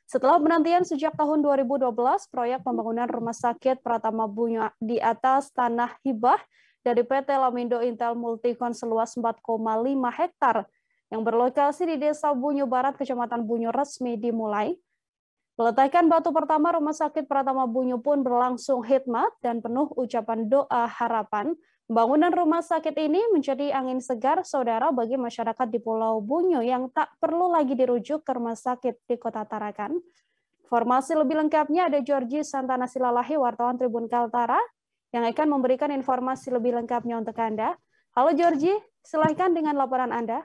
Setelah penantian sejak tahun 2012, proyek pembangunan Rumah Sakit Pratama Bunyo di atas tanah hibah dari PT Lamindo Intel Multikon seluas 4,5 hektar yang berlokasi di Desa Bunyo Barat, Kecamatan Bunyo resmi dimulai. Peletakan batu pertama Rumah Sakit Pratama Bunyo pun berlangsung hikmat dan penuh ucapan doa harapan. Pembangunan rumah sakit ini menjadi angin segar, saudara, bagi masyarakat di Pulau Bunyo yang tak perlu lagi dirujuk ke rumah sakit di Kota Tarakan. Informasi lebih lengkapnya ada Georgie Santana Silalahi, wartawan Tribun Kaltara, yang akan memberikan informasi lebih lengkapnya untuk Anda. Halo Georgie, silahkan dengan laporan Anda.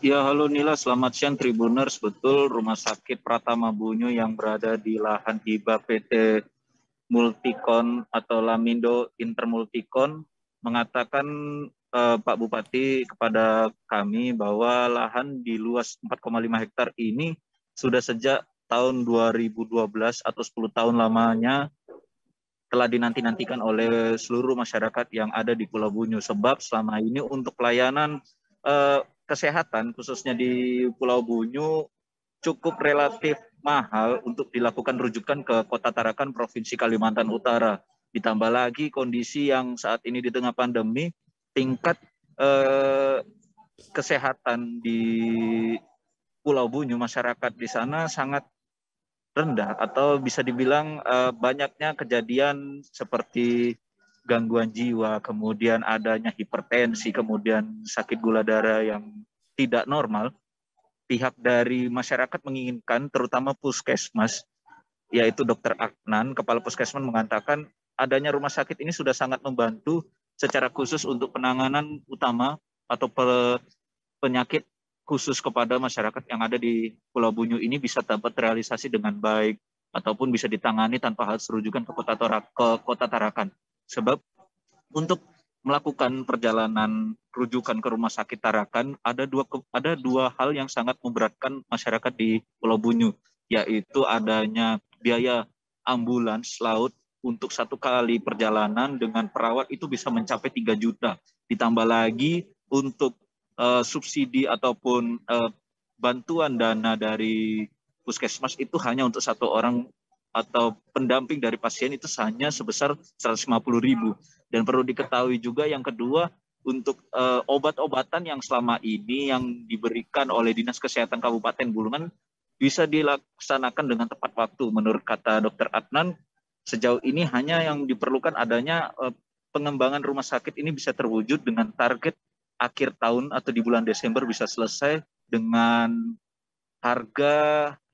Ya, halo Nila, selamat siang Tribuners. Betul, Rumah Sakit Pratama Bunyo yang berada di lahan hibah PT Multikon atau Lamindo Intermultikon mengatakan Pak Bupati kepada kami bahwa lahan di luas 4,5 hektar ini sudah sejak tahun 2012 atau 10 tahun lamanya telah dinanti-nantikan oleh seluruh masyarakat yang ada di Pulau Bunyo. Sebab selama ini untuk pelayanan kesehatan khususnya di Pulau Bunyo cukup relatif mahal untuk dilakukan rujukan ke Kota Tarakan, Provinsi Kalimantan Utara. Ditambah lagi kondisi yang saat ini di tengah pandemi, tingkat kesehatan di Pulau Bunyo, masyarakat di sana sangat rendah atau bisa dibilang banyaknya kejadian seperti gangguan jiwa, kemudian adanya hipertensi, kemudian sakit gula darah yang tidak normal. Pihak dari masyarakat menginginkan, terutama puskesmas, yaitu Dr. Adnan, Kepala Puskesmas, mengatakan adanya rumah sakit ini sudah sangat membantu secara khusus untuk penanganan utama atau penyakit khusus kepada masyarakat yang ada di Pulau Bunyo ini bisa dapat realisasi dengan baik ataupun bisa ditangani tanpa harus rujukan ke Kota Tarakan. Sebab untuk melakukan perjalanan rujukan ke Rumah Sakit Tarakan ada dua hal yang sangat memberatkan masyarakat di Pulau Bunyo, yaitu adanya biaya ambulans laut untuk satu kali perjalanan dengan perawat itu bisa mencapai 3 juta. Ditambah lagi untuk subsidi ataupun bantuan dana dari puskesmas itu hanya untuk satu orang atau pendamping dari pasien itu hanya sebesar 150.000. Dan perlu diketahui juga yang kedua, untuk obat-obatan yang selama ini yang diberikan oleh Dinas Kesehatan Kabupaten Bulungan bisa dilaksanakan dengan tepat waktu. Menurut kata Dr. Adnan, sejauh ini hanya yang diperlukan adanya pengembangan rumah sakit ini bisa terwujud dengan target akhir tahun atau di bulan Desember bisa selesai dengan harga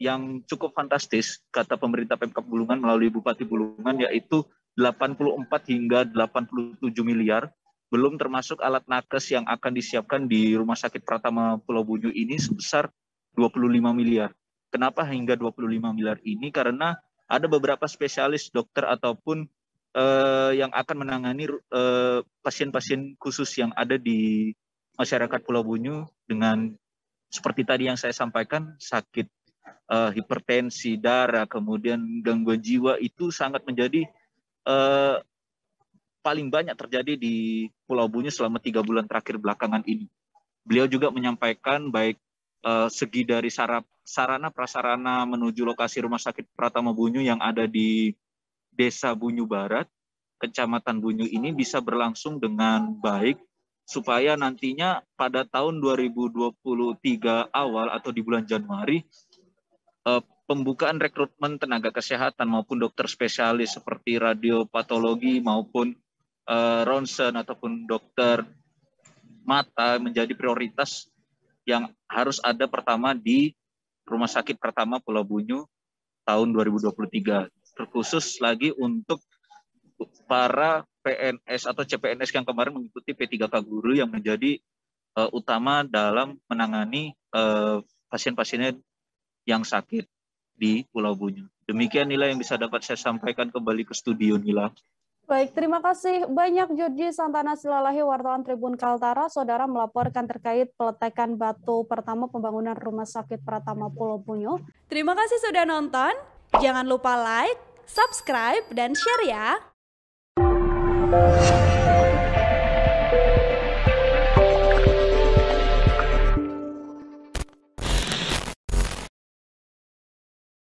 yang cukup fantastis, kata pemerintah Pemkab Bulungan melalui Bupati Bulungan, yaitu 84 hingga 87 miliar, belum termasuk alat nakes yang akan disiapkan di Rumah Sakit Pratama Pulau Bunyo ini sebesar 25 miliar. Kenapa hingga 25 miliar ini? Karena ada beberapa spesialis dokter ataupun yang akan menangani pasien-pasien khusus yang ada di masyarakat Pulau Bunyo dengan seperti tadi yang saya sampaikan, sakit hipertensi, darah, kemudian gangguan jiwa itu sangat menjadi paling banyak terjadi di Pulau Bunyo selama 3 bulan terakhir belakangan ini. Beliau juga menyampaikan baik segi dari sarana prasarana menuju lokasi Rumah Sakit Pratama Bunyo yang ada di Desa Bunyo Barat, Kecamatan Bunyo ini bisa berlangsung dengan baik supaya nantinya pada tahun 2023 awal atau di bulan Januari pembukaan rekrutmen tenaga kesehatan maupun dokter spesialis seperti radiopatologi maupun ronsen ataupun dokter mata menjadi prioritas yang harus ada pertama di Rumah Sakit Pratama Pulau Bunyo tahun 2023. Terkhusus lagi untuk para PNS atau CPNS yang kemarin mengikuti P3K Guru yang menjadi utama dalam menangani pasien-pasien yang sakit di Pulau Bunyo. Demikian Nila yang bisa dapat saya sampaikan, kembali ke studio Nila. Baik, terima kasih banyak Georgie Santana Silalahi, wartawan Tribun Kaltara, saudara, melaporkan terkait peletakan batu pertama pembangunan Rumah Sakit Pratama Pulau Bunyo. Terima kasih sudah nonton. Jangan lupa like, subscribe, dan share ya.